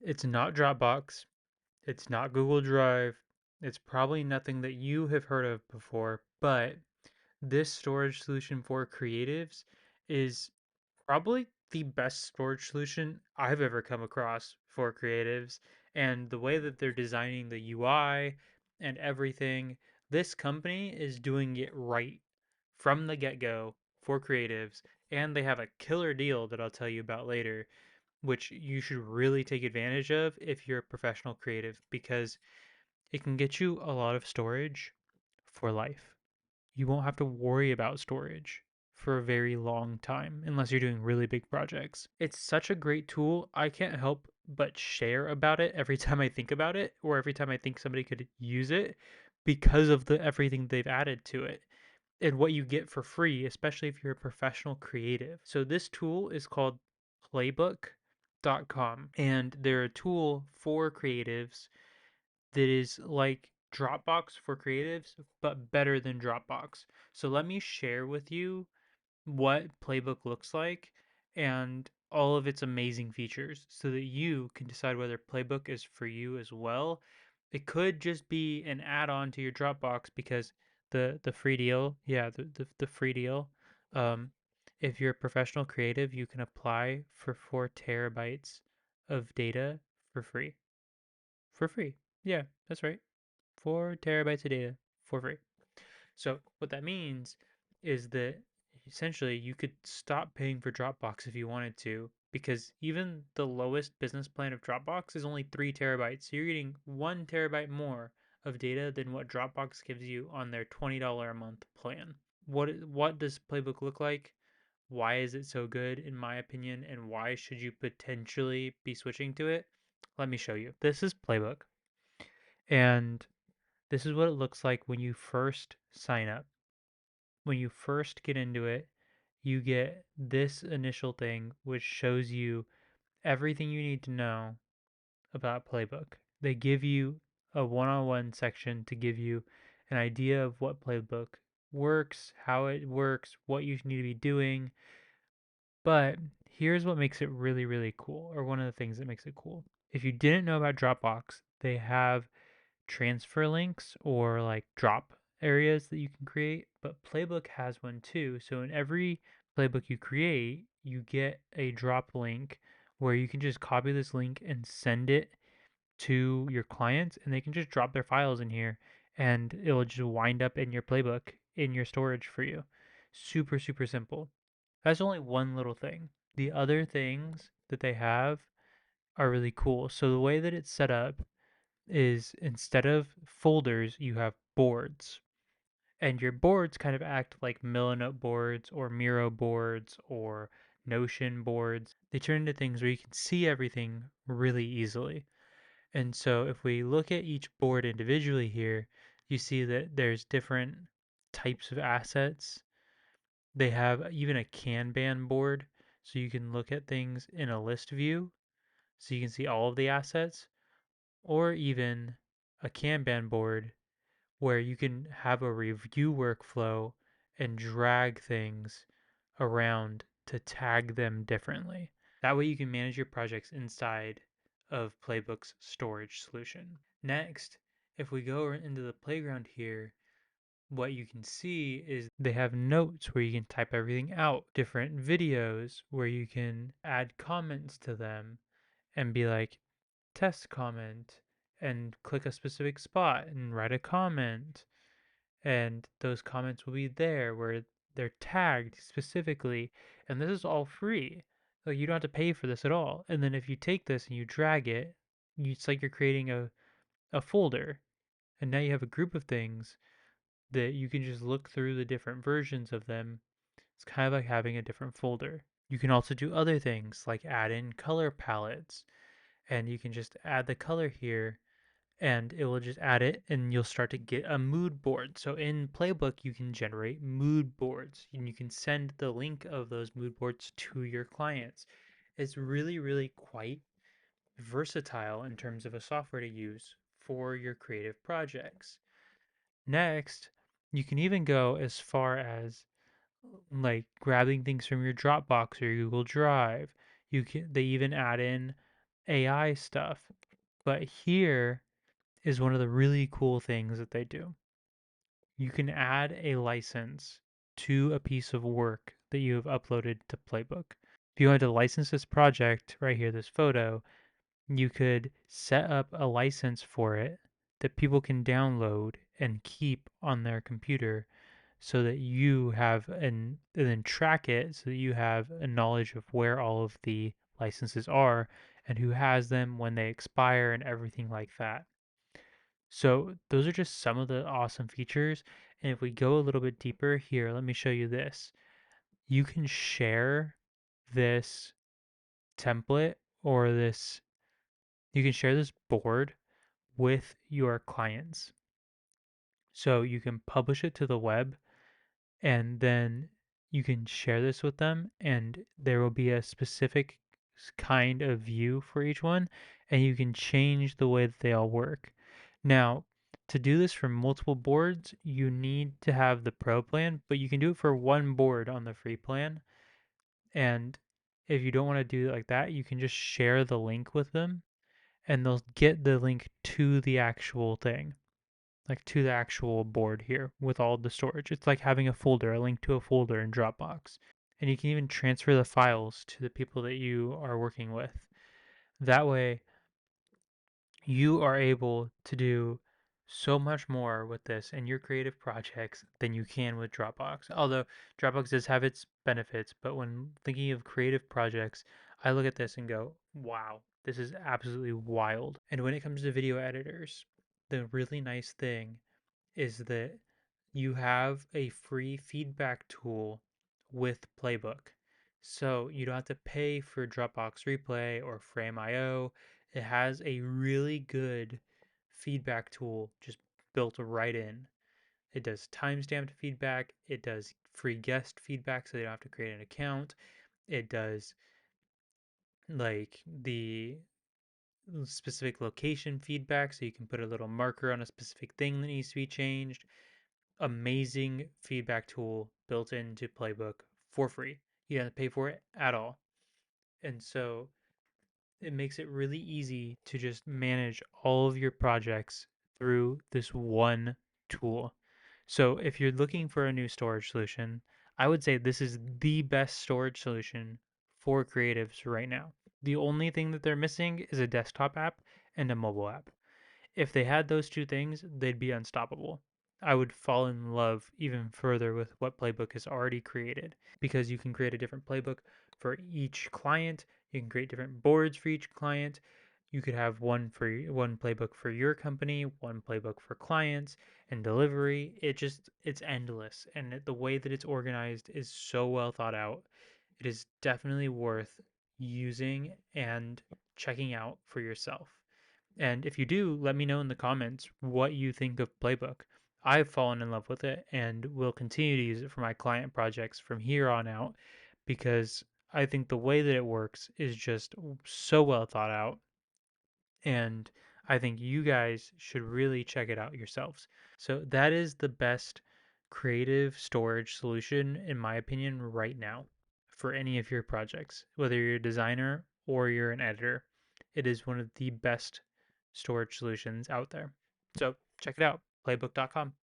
It's not Dropbox. It's not Google Drive. It's probably nothing that you have heard of before, but this storage solution for creatives is probably the best storage solution I've ever come across for creatives. And the way that they're designing the UI and everything, this company is doing it right from the get go for creatives. And they have a killer deal that I'll tell you about later, which you should really take advantage of if you're a professional creative because it can get you a lot of storage for life. You won't have to worry about storage for a very long time unless you're doing really big projects. It's such a great tool. I can't help but share about it every time I think about it or every time I think somebody could use it because of the everything they've added to it and what you get for free, especially if you're a professional creative. So this tool is called playbook.com and they're a tool for creatives that is like Dropbox for creatives, but better than Dropbox. So let me share with you what Playbook looks like and all of its amazing features so that you can decide whether Playbook is for you as well. It could just be an add-on to your Dropbox because the free deal, yeah, the free deal. Um, if you're a professional creative, you can apply for 4 terabytes of data for free. For free. Yeah, that's right. 4 terabytes of data for free. So what that means is that essentially you could stop paying for Dropbox if you wanted to, because even the lowest business plan of Dropbox is only 3 terabytes. So you're getting 1 terabyte more of data than what Dropbox gives you on their $20 a month plan. What does Playbook look like? Why is it so good in my opinion, and why should you potentially be switching to it? Let me show you. This is Playbook, and this is what it looks like when you first sign up. When you first get into it, you get this initial thing which shows you everything you need to know about Playbook. They give you a one-on-one section to give you an idea of what Playbook works, how it works, what you need to be doing. But here's what makes it really, really cool, or one of the things that makes it cool. If you didn't know about Dropbox, they have transfer links or like drop areas that you can create, but Playbook has one too. So in every Playbook you create, you get a drop link where you can just copy this link and send it to your clients and they can just drop their files in here and it'll just wind up in your Playbook in your storage for you. Super, super simple. That's only one little thing. The other things that they have are really cool. So the way that it's set up is instead of folders, you have boards. And your boards kind of act like Milanote boards or Miro boards or Notion boards. They turn into things where you can see everything really easily. And so if we look at each board individually here, you see that there's different types of assets. They have even a Kanban board, so you can look at things in a list view, so you can see all of the assets, or even a Kanban board where you can have a review workflow and drag things around to tag them differently. That way you can manage your projects inside of Playbook's storage solution. Next, if we go into the playground here, what you can see is they have notes where you can type everything out, different videos where you can add comments to them and be like, test comment, and click a specific spot and write a comment, and those comments will be there where they're tagged specifically, and this is all free. Like you don't have to pay for this at all. And then if you take this and you drag it, it's like you're creating a folder, and now you have a group of things that you can just look through the different versions of them. It's kind of like having a different folder. You can also do other things like add in color palettes, and you can just add the color here and it will just add it and you'll start to get a mood board. So in Playbook, you can generate mood boards and you can send the link of those mood boards to your clients. It's really, really quite versatile in terms of a software to use for your creative projects. Next, you can even go as far as like grabbing things from your Dropbox or your Google Drive. They even add in AI stuff. But here is one of the really cool things that they do. You can add a license to a piece of work that you have uploaded to Playbook. If you wanted to license this project right here, this photo, you could set up a license for it that people can download and keep on their computer so that you have and then track it so that you have a knowledge of where all of the licenses are and who has them when they expire and everything like that. So those are just some of the awesome features. And if we go a little bit deeper here, let me show you this. You can share this template or this, you can share this board with your clients. So you can publish it to the web and then you can share this with them and there will be a specific kind of view for each one and you can change the way that they all work. Now, to do this for multiple boards, you need to have the pro plan, but you can do it for one board on the free plan. And if you don't want to do it like that, you can just share the link with them and they'll get the link to the actual thing, like to the actual board here with all the storage. It's like having a folder, a link to a folder in Dropbox. And you can even transfer the files to the people that you are working with. That way, you are able to do so much more with this in your creative projects than you can with Dropbox. Although Dropbox does have its benefits, but when thinking of creative projects, I look at this and go, wow, this is absolutely wild. And when it comes to video editors, the really nice thing is that you have a free feedback tool with Playbook. So you don't have to pay for Dropbox Replay or Frame.io. It has a really good feedback tool just built right in. It does timestamped feedback. It does free guest feedback so they don't have to create an account. It does like the specific location feedback so you can put a little marker on a specific thing that needs to be changed. Amazing feedback tool built into Playbook for free. You don't have to pay for it at all. And so it makes it really easy to just manage all of your projects through this one tool. So if you're looking for a new storage solution, I would say this is the best storage solution for creatives right now. The only thing that they're missing is a desktop app and a mobile app. If they had those two things, they'd be unstoppable. I would fall in love even further with what Playbook has already created because you can create a different playbook for each client. You can create different boards for each client. You could have one playbook for your company, one playbook for clients and delivery. It's endless, and the way that it's organized is so well thought out. It is definitely worth using and checking out for yourself. And if you do, let me know in the comments what you think of Playbook. I've fallen in love with it and will continue to use it for my client projects from here on out because I think the way that it works is just so well thought out. And I think you guys should really check it out yourselves. So, that is the best creative storage solution, in my opinion, right now for any of your projects, whether you're a designer or you're an editor. It is one of the best storage solutions out there. So check it out, playbook.com.